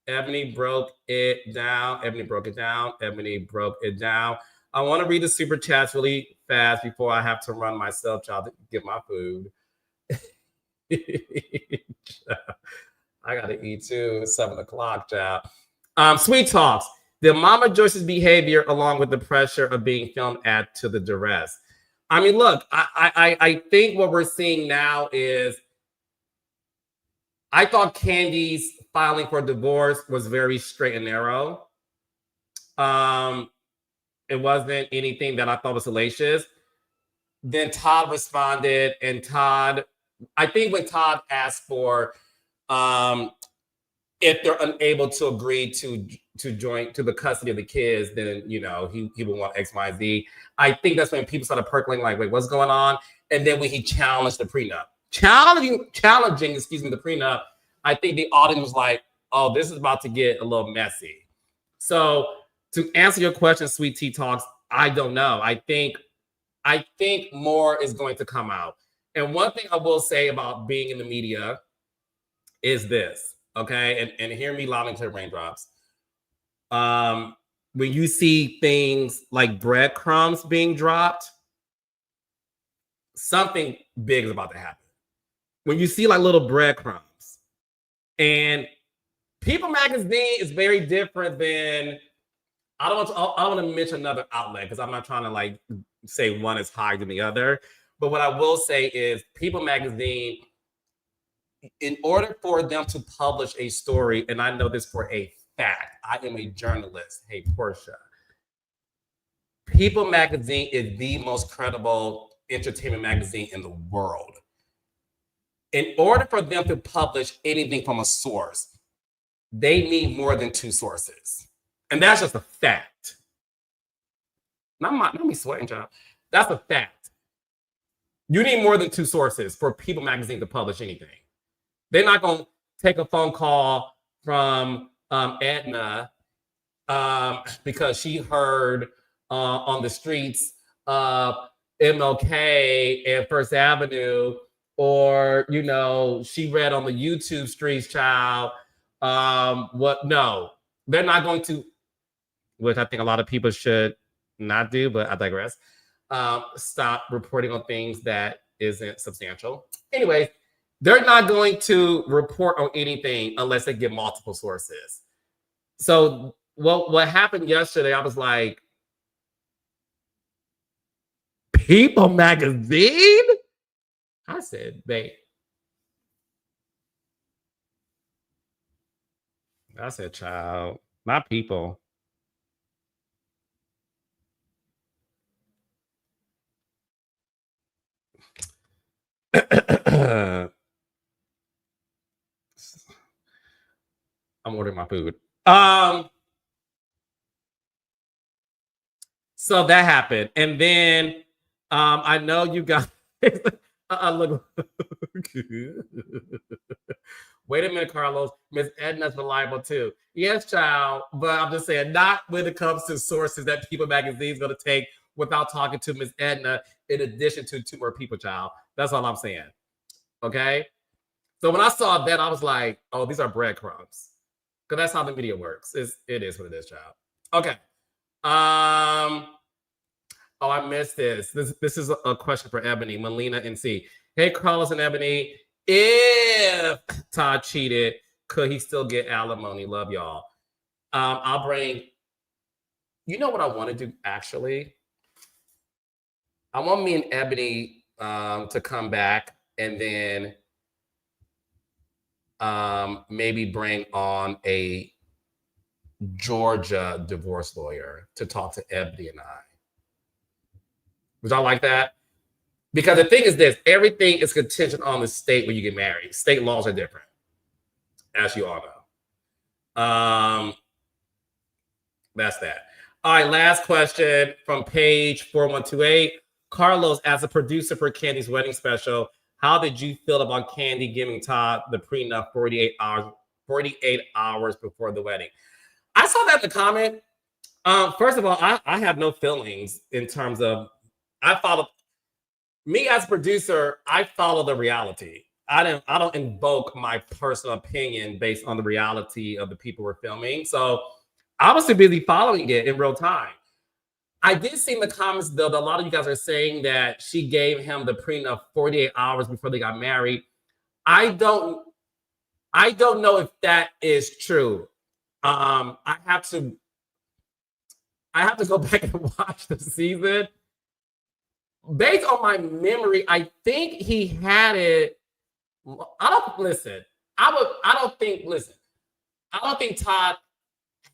Eboni broke it down. Eboni broke it down. Eboni broke it down. I want to read the super chats really fast before I have to run myself, child, to get my food. I gotta eat too. It's 7 o'clock, child. Sweet talks. Did Mama Joyce's behavior, along with the pressure of being filmed, add to the duress? I mean, look, I think what we're seeing now is I thought Kandi's filing for divorce was very straight and narrow. It wasn't anything that I thought was salacious. Then Todd responded, and Todd, I think when Todd asked for if they're unable to agree to join to the custody of the kids, then he would want X, Y, Z. I think that's when people started percolating, like, wait, what's going on? And then when he challenged the prenup, challenging, the prenup, I think the audience was like, oh, this is about to get a little messy. So to answer your question, Sweet Tea Talks, I don't know. I think more is going to come out. And one thing I will say about being in the media is this, okay? And hear me loud and clear, raindrops. When you see things like breadcrumbs being dropped, something big is about to happen. When you see like little breadcrumbs, and People Magazine is very different than, I don't want to mention another outlet because I'm not trying to like say one is higher than the other. But what I will say is People Magazine, in order for them to publish a story, and I know this for a fact, I am a journalist. Hey, Portia. People Magazine is the most credible entertainment magazine in the world. In order for them to publish anything from a source, they need more than 2 sources. And that's just a fact. Not me sweating, child. That's a fact. You need more than 2 sources for People Magazine to publish anything. They're not going to take a phone call from Edna because she heard on the streets of MLK and First Avenue, or she read on the YouTube streets, child. No, they're not going to, which I think a lot of people should not do, but I digress. Stop reporting on things that isn't substantial. Anyways, they're not going to report on anything unless they get multiple sources. So what happened yesterday, I was like, People Magazine? I said, babe. I said, child, not People. I'm ordering my food. So that happened. And then I know you guys look. Wait a minute, Carlos. Miss Edna's reliable too. Yes, child. But I'm just saying, not when it comes to sources that People Magazine is going to take without talking to Miss Edna, in addition to 2 more people, child. That's all I'm saying. Okay? So when I saw that, I was like, oh, these are breadcrumbs. Because that's how the media works. It is what it is, child. Okay. Oh, I missed this. This is a question for Eboni, Melina, and C. Hey, Carlos and Eboni. If Todd cheated, could he still get alimony? Love y'all. I'll bring, you know what I want to do, actually? I want me and Eboni to come back and then maybe bring on a Georgia divorce lawyer to talk to Eboni and I. Would y'all like that? Because the thing is this, everything is contingent on the state where you get married. State laws are different, as you all know. That's that. All right, last question from page 4128. Carlos, as a producer for Kandi's wedding special, how did you feel about Kandi giving Todd the prenup 48 hours before the wedding? I saw that in the comment. First of all, I have no feelings in terms of, me as a producer, I follow the reality. I don't invoke my personal opinion based on the reality of the people we're filming. So I was too busy following it in real time. I did see in the comments, though, that a lot of you guys are saying that she gave him the prenup 48 hours before they got married. I don't I don't know if that is true. I have to go back and watch the season. Based on my memory, I think he had it. I don't think Todd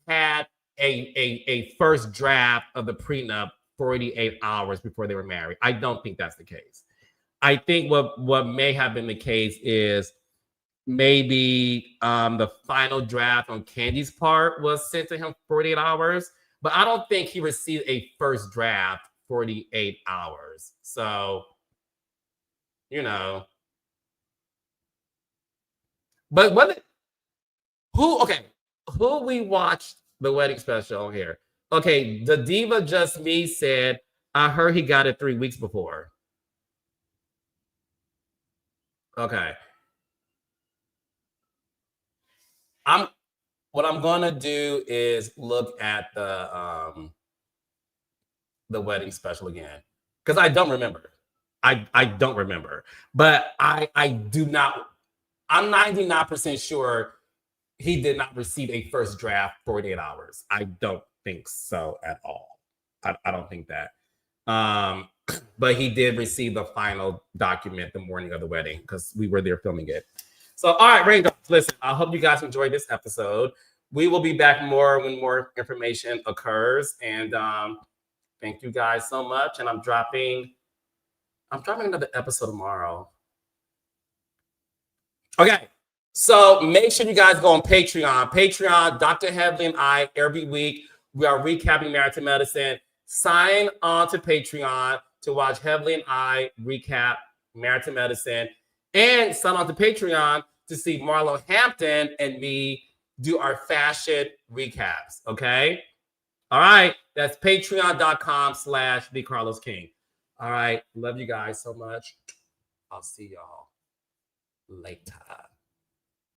had a first draft of the prenup 48 hours before they were married. I don't think that's the case. I think what may have been the case is maybe the final draft on Kandi's part was sent to him 48 hours, but I don't think he received a first draft 48 hours. So, but who we watched the wedding special here? Okay, the diva just me said, I heard he got it 3 weeks before. Okay. What I'm gonna do is look at the wedding special again. Because I don't remember. I don't remember. But I do not, I'm 99% sure he did not receive a first draft 48 hours. I don't think so at all. I don't think that. But he did receive the final document the morning of the wedding because we were there filming it. So, all right, Raindrops, listen, I hope you guys enjoyed this episode. We will be back more when more information occurs. And thank you guys so much. And I'm dropping another episode tomorrow. Okay. So make sure you guys go on Patreon. Patreon, Dr. Heavley and I, every week, we are recapping Married to Medicine. Sign on to Patreon to watch Heavley and I recap Married to Medicine. And sign on to Patreon to see Marlo Hampton and me do our fashion recaps. Okay? All right. That's patreon.com/TheCarlosKing. All right. Love you guys so much. I'll see y'all later.